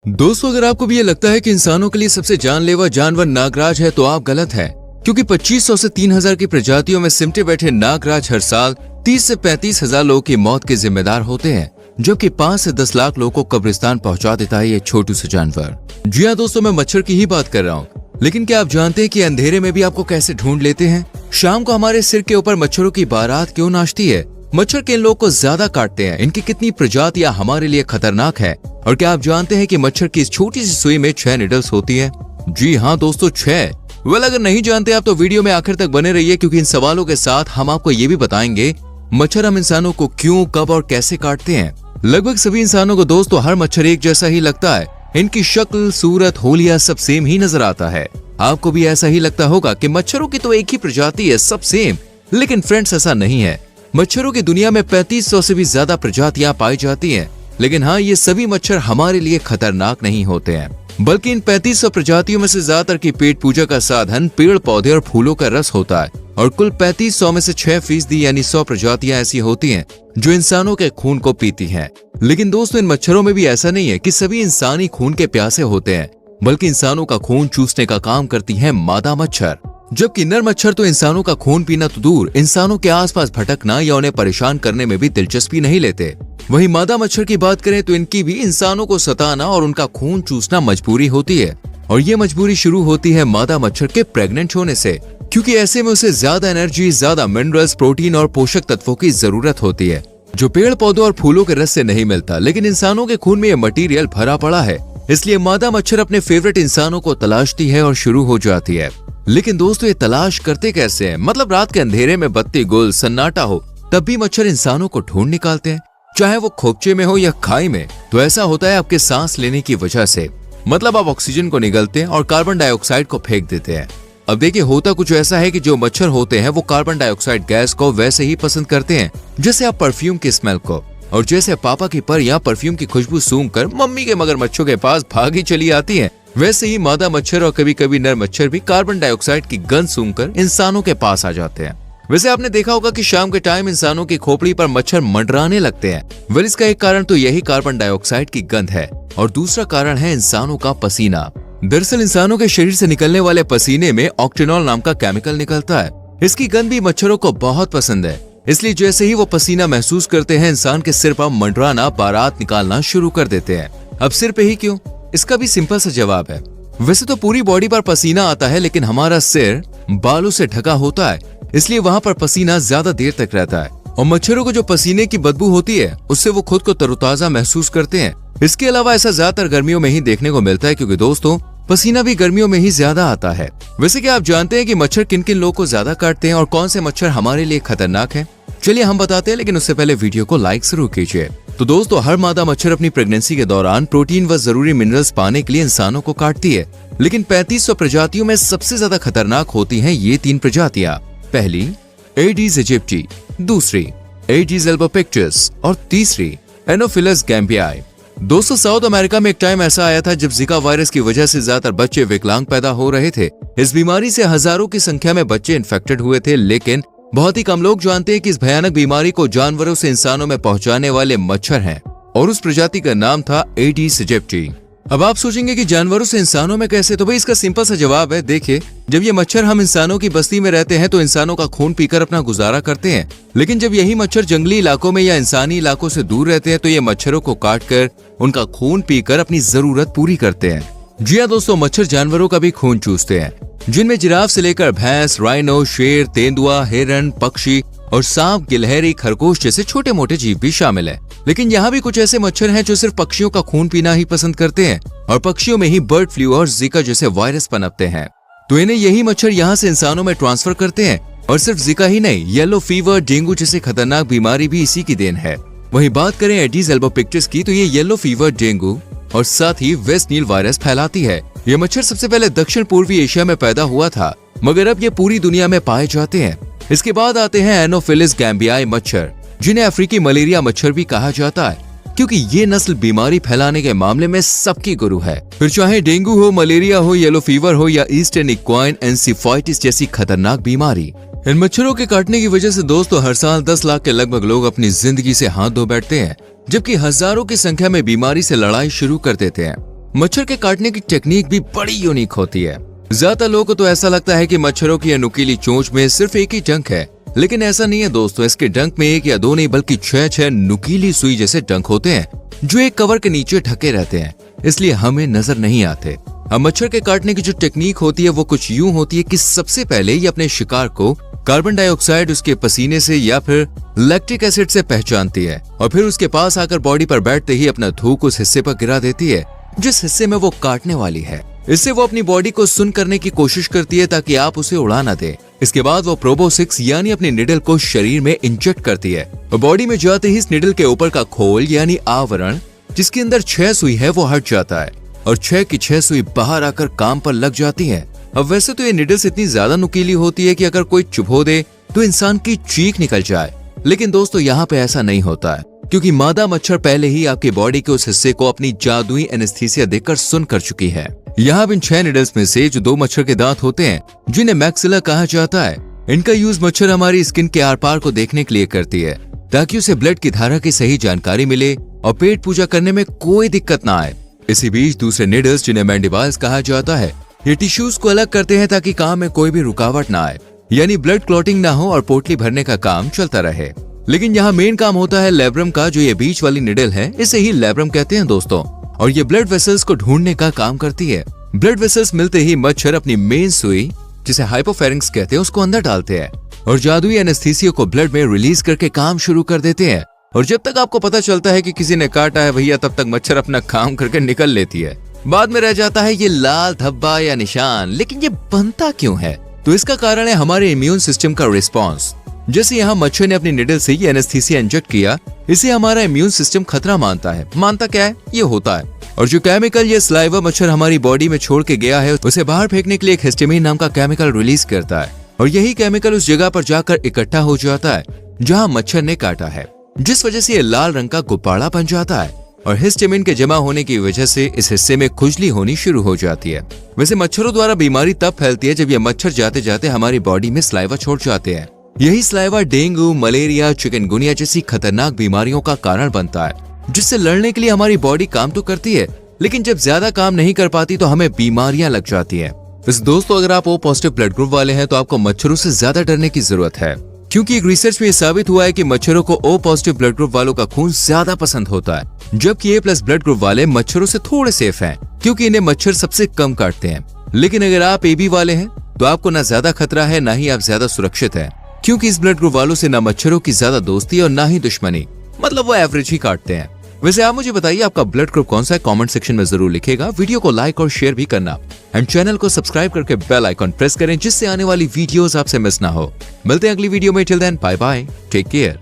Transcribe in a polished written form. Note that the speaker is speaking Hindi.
दोस्तों, अगर आपको भी ये लगता है कि इंसानों के लिए सबसे जानलेवा जानवर नागराज है तो आप गलत हैं, क्योंकि 2500 से 3000 की प्रजातियों में सिमटे बैठे नागराज हर साल 30 से 35 हजार लोगों की मौत के जिम्मेदार होते हैं, जबकि 5 से 10 लाख लोगों को कब्रिस्तान पहुंचा देता है ये छोटू सा जानवर। जी हाँ दोस्तों, मैं मच्छर की ही बात कर रहा हूँ। लेकिन क्या आप जानते हैं कि अंधेरे में भी आपको कैसे ढूंढ लेते हैं? शाम को हमारे सिर के ऊपर मच्छरों की बारात क्यों नाचती है? मच्छर किन लोगों को ज्यादा काटते हैं? इनकी कितनी प्रजातियां हमारे लिए खतरनाक है? और क्या आप जानते हैं कि मच्छर की इस छोटी सी सुई में 6 निडल्स होती है? जी हाँ दोस्तों, 6। अगर नहीं जानते आप तो वीडियो में आखिर तक बने रहिए, क्योंकि इन सवालों के साथ हम आपको ये भी बताएंगे मच्छर हम इंसानों को क्यों, कब और कैसे काटते हैं। लगभग सभी इंसानों को दोस्तों हर मच्छर एक जैसा ही लगता है। इनकी शक्ल, सूरत, होलिया सब सेम ही नजर आता है। आपको भी ऐसा ही लगता होगा कि मच्छरों की तो एक ही प्रजाति है, सब सेम। लेकिन फ्रेंड्स, ऐसा नहीं है। मच्छरों की दुनिया में 3500 से भी ज्यादा प्रजातियां पाई जाती हैं। लेकिन हाँ, ये सभी मच्छर हमारे लिए खतरनाक नहीं होते हैं, बल्कि इन 3500 प्रजातियों में से ज्यादातर की पेट पूजा का साधन पेड़ पौधे और फूलों का रस होता है। और कुल 3500 में से 6% यानी 100 प्रजातियां ऐसी होती हैं जो इंसानों के खून को पीती हैं। लेकिन दोस्तों, इन मच्छरों में भी ऐसा नहीं है कि सभी इंसानी खून के प्यासे होते हैं, बल्कि इंसानों का खून चूसने का काम करती है मादा मच्छर। जबकि नर मच्छर तो इंसानों का खून पीना तो दूर, इंसानों के आसपास भटकना या उन्हें परेशान करने में भी दिलचस्पी नहीं लेते। वहीं मादा मच्छर की बात करें तो इनकी भी इंसानों को सताना और उनका खून चूसना मजबूरी होती है। और ये मजबूरी शुरू होती है मादा मच्छर के प्रेग्नेंट होने से, क्योंकि ऐसे में उसे ज्यादा एनर्जी, ज्यादा मिनरल्स, प्रोटीन और पोषक तत्वों की जरूरत होती है, जो पेड़ पौधों और फूलों के रस से नहीं मिलता। लेकिन इंसानों के खून में यह मटीरियल भरा पड़ा है, इसलिए मादा मच्छर अपने फेवरेट इंसानों को तलाशती है और शुरू हो जाती है। लेकिन दोस्तों, ये तलाश करते कैसे हैं? मतलब रात के अंधेरे में बत्ती गुल, सन्नाटा हो, तब भी मच्छर इंसानों को ढूंढ निकालते हैं, चाहे वो खोपचे में हो या खाई में। तो ऐसा होता है आपके सांस लेने की वजह से। मतलब आप ऑक्सीजन को निगलते हैं और कार्बन डाइऑक्साइड को फेंक देते हैं। अब देखिए, होता कुछ ऐसा है कि जो मच्छर होते हैं वो कार्बन डाइऑक्साइड गैस को वैसे ही पसंद करते हैं जैसे आप परफ्यूम की स्मेल को। और जैसे पापा की परियां परफ्यूम की खुशबू सूंघकर मम्मी के मगरमच्छों के पास भागी चली आती हैं, वैसे ही मादा मच्छर और कभी कभी नर मच्छर भी कार्बन डाइऑक्साइड की गंध सूंघकर इंसानों के पास आ जाते हैं। वैसे आपने देखा होगा कि शाम के टाइम इंसानों की खोपड़ी पर मच्छर मंडराने लगते हैं। इसका एक कारण तो यही कार्बन डाइऑक्साइड की गंध है, और दूसरा कारण है इंसानों का पसीना। दरअसल इंसानों के शरीर से निकलने वाले पसीने में ऑक्टेनॉल नाम का केमिकल निकलता है। इसकी गंध भी मच्छरों को बहुत पसंद है, इसलिए जैसे ही वो पसीना महसूस करते हैं, इंसान के सिर पर मंडराना, बारात निकालना शुरू कर देते हैं। अब सिर पे ही क्यों? इसका भी सिंपल सा जवाब है। वैसे तो पूरी बॉडी पर पसीना आता है, लेकिन हमारा सिर बालों से ढका होता है, इसलिए वहाँ पर पसीना ज्यादा देर तक रहता है। और मच्छरों को जो पसीने की बदबू होती है, उससे वो खुद को तरोताजा महसूस करते हैं। इसके अलावा ऐसा ज्यादातर गर्मियों में ही देखने को मिलता है, क्योंकि दोस्तों पसीना भी गर्मियों में ही ज्यादा आता है। वैसे क्या आप जानते हैं कि मच्छर किन किन लोगों को ज्यादा काटते हैं और कौन से मच्छर हमारे लिए खतरनाक है? चलिए हम बताते हैं, लेकिन उससे पहले वीडियो को लाइक जरूर कीजिए। तो दोस्तों, हर मादा मच्छर अपनी प्रेगनेंसी के दौरान प्रोटीन व जरूरी मिनरल्स पाने के लिए इंसानों को काटती है। लेकिन 3500 प्रजातियों में सबसे ज्यादा खतरनाक होती हैं ये 3 प्रजातियां। पहली एडीज इजिप्टी, दूसरी एडीज एल्बोपिक्टस और तीसरी एनोफिलस गैम्बियाई। दोस्तों, साउथ अमेरिका में एक टाइम ऐसा आया था जब जिका वायरस की वजह से ज्यादातर बच्चे विकलांग पैदा हो रहे थे। इस बीमारी से हजारों की संख्या में बच्चे इन्फेक्टेड हुए थे, लेकिन बहुत ही कम लोग जानते हैं कि इस भयानक बीमारी को जानवरों से इंसानों में पहुंचाने वाले मच्छर हैं, और उस प्रजाति का नाम था एडीज इजिप्टी। अब आप सोचेंगे कि जानवरों से इंसानों में कैसे? तो भाई इसका सिंपल सा जवाब है, देखिए, जब ये मच्छर हम इंसानों की बस्ती में रहते हैं तो इंसानों का खून पीकर अपना गुजारा करते हैं। लेकिन जब यही मच्छर जंगली इलाकों में या इंसानी इलाकों से दूर रहते हैं तो ये मच्छरों को काटकर उनका खून पीकर अपनी जरूरत पूरी करते हैं। जी हाँ दोस्तों, मच्छर जानवरों का भी खून चूसते हैं, जिनमें जिराफ से लेकर भैंस, राइनो, शेर, तेंदुआ, हिरन, पक्षी और सांप, गिलहरी, खरगोश जैसे छोटे मोटे जीव भी शामिल है। लेकिन यहाँ भी कुछ ऐसे मच्छर हैं जो सिर्फ पक्षियों का खून पीना ही पसंद करते हैं, और पक्षियों में ही बर्ड फ्लू और जिका जैसे वायरस पनपते हैं। तो इन्हें यही मच्छर यहाँ से इंसानों में ट्रांसफर करते हैं। और सिर्फ जिका ही नहीं, येलो फीवर, डेंगू जैसे खतरनाक बीमारी भी इसी की देन है। वहीं बात करें एडीज एल्बोपिक्टस की, तो ये येलो फीवर, डेंगू और साथ ही वेस्ट नील वायरस फैलाती है। ये मच्छर सबसे पहले दक्षिण पूर्वी एशिया में पैदा हुआ था, मगर अब ये पूरी दुनिया में पाए जाते हैं। इसके बाद आते हैं एनोफिलिस गैम्बियाई मच्छर, जिन्हें अफ्रीकी मलेरिया मच्छर भी कहा जाता है, क्योंकि ये नस्ल बीमारी फैलाने के मामले में सबकी गुरु है। फिर चाहे डेंगू हो, मलेरिया हो, येलो फीवर हो या ईस्टर्न इक्वाइन एन्सेफेलाइटिस जैसी खतरनाक बीमारी। इन मच्छरों के काटने की वजह से दोस्तों हर साल 10 लाख के लगभग लोग अपनी जिंदगी से हाथ धो बैठते हैं, जबकि हजारों की संख्या में बीमारी से लड़ाई शुरू कर देते हैं। मच्छर के काटने की टेक्निक भी बड़ी यूनिक होती है। ज्यादातर लोगों को तो ऐसा लगता है कि मच्छरों की नुकीली चोंच में सिर्फ एक ही डंक है, लेकिन ऐसा नहीं है दोस्तों। इसके डंक में एक या दो नहीं बल्कि 6 नुकीली सुई जैसे डंक होते हैं जो एक कवर के नीचे ढके रहते हैं, इसलिए हमें नजर नहीं आते। अब मच्छर के काटने की जो टेक्निक होती है वो कुछ यूं होती है कि सबसे पहले ये अपने शिकार को कार्बन डाइऑक्साइड, उसके पसीने से या फिर लैक्टिक एसिड से पहचानती है और फिर उसके पास आकर बॉडी पर बैठते ही अपना थूक उस हिस्से पर गिरा देती है जिस हिस्से में वो काटने वाली है। इससे वो अपनी बॉडी को सुन करने की कोशिश करती है ताकि आप उसे उड़ा ना दे। इसके बाद वो प्रोबो-6 यानी अपनी निडल को शरीर में इंजेक्ट करती है और बॉडी में जाते ही इस निडल के ऊपर का खोल यानी आवरण जिसके अंदर 6 सुई है वो हट जाता है और 6 की 6 सुई बाहर आकर काम पर लग जाती है। अब वैसे तो ये निडल्स इतनी ज्यादा नुकीली होती है कि अगर कोई चुभो दे तो इंसान की चीख निकल जाए, लेकिन दोस्तों यहाँ पे ऐसा नहीं होता है क्योंकि मादा मच्छर पहले ही आपकी बॉडी के उस हिस्से को अपनी जादुई एनेस्थीसिया देकर सुन कर चुकी है। यहाँ इन 6 निडल्स में से जो 2 मच्छर के दांत होते हैं जिन्हें मैक्सिला कहा जाता है, इनका यूज मच्छर हमारी स्किन के आर पार को देखने के लिए करती है ताकि उसे ब्लड की धारा की सही जानकारी मिले और पेट पूजा करने में कोई दिक्कत ना आए। इसी बीच दूसरे निडल्स जिन्हें मैंडिबल्स कहा जाता है, ये टिश्यूज को अलग करते हैं ताकि काम में कोई भी रुकावट ना आए, यानी ब्लड क्लॉटिंग ना हो और पोटली भरने का काम चलता रहे। लेकिन यहाँ मेन काम होता है लैब्रम का। जो ये बीच वाली निडल है इसे ही लैब्रम कहते हैं दोस्तों, और ये ब्लड वेसल्स को ढूंढने का काम करती है। ब्लड वेसल्स मिलते ही मच्छर अपनी मेन सुई जिसे हाइपोफेरिंक्स कहते हैं उसको अंदर डालते हैं और जादुई एनेस्थीसिया को ब्लड में रिलीज करके काम शुरू कर देते हैं। और जब तक आपको पता चलता है कि किसी ने काटा है भैया, तब तक मच्छर अपना काम करके निकल लेती है। बाद में रह जाता है ये लाल धब्बा या निशान। लेकिन ये बनता क्यों है? तो इसका कारण है हमारे इम्यून सिस्टम का रिस्पॉन्स। जैसे यहाँ मच्छर ने अपनी निडल से ये एनेस्थीसिया इंजेक्ट किया, इसे हमारा इम्यून सिस्टम खतरा मानता है। मानता क्या है? ये होता है। और जो केमिकल ये स्लाइवा मच्छर हमारी बॉडी में छोड़ के गया है उसे बाहर फेंकने के लिए एक हिस्टामिन नाम का केमिकल रिलीज करता है और यही केमिकल उस जगह पर जाकर इकट्ठा हो जाता है जहाँ मच्छर ने काटा है, जिस वजह से ये लाल रंग का गुब्बारा बन जाता है और हिस्टामिन के जमा होने की वजह से इस हिस्से में खुजली होनी शुरू हो जाती है। वैसे मच्छरों द्वारा बीमारी तब फैलती है जब ये मच्छर जाते जाते हमारी बॉडी में स्लाइवा छोड़ जाते हैं। यही स्लाइवा डेंगू, मलेरिया, चिकनगुनिया जैसी खतरनाक बीमारियों का कारण बनता है, जिससे लड़ने के लिए हमारी बॉडी काम तो करती है, लेकिन जब ज्यादा काम नहीं कर पाती तो हमें बीमारियां लग जाती हैं। वैसे दोस्तों, अगर आप ओ पॉजिटिव ब्लड ग्रुप वाले हैं तो आपको मच्छरों से ज्यादा डरने की जरूरत है, क्योंकि एक रिसर्च में साबित हुआ है कि मच्छरों को ओ पॉजिटिव ब्लड ग्रुप वालों का खून ज्यादा पसंद होता है, जबकि ए प्लस ब्लड ग्रुप वाले मच्छरों से थोड़े सेफ हैं, क्योंकि इन्हें मच्छर सबसे कम काटते हैं। लेकिन अगर आप AB वाले हैं तो आपको ना ज्यादा खतरा है, ना ही आप ज्यादा सुरक्षित हैं, क्योंकि इस ब्लड ग्रुप वालों से ना मच्छरों की ज्यादा दोस्ती और ना ही दुश्मनी, मतलब वो एवरेज ही काटते हैं। वैसे आप मुझे बताइए आपका ब्लड ग्रुप कौन सा है, कमेंट सेक्शन में जरूर लिखेगा। वीडियो को लाइक और शेयर भी करना एंड चैनल को सब्सक्राइब करके बेल आइकॉन प्रेस करें जिससे आने वाली वीडियोस आपसे मिस ना हो। मिलते हैं अगली वीडियो में। Till then bye bye, take care.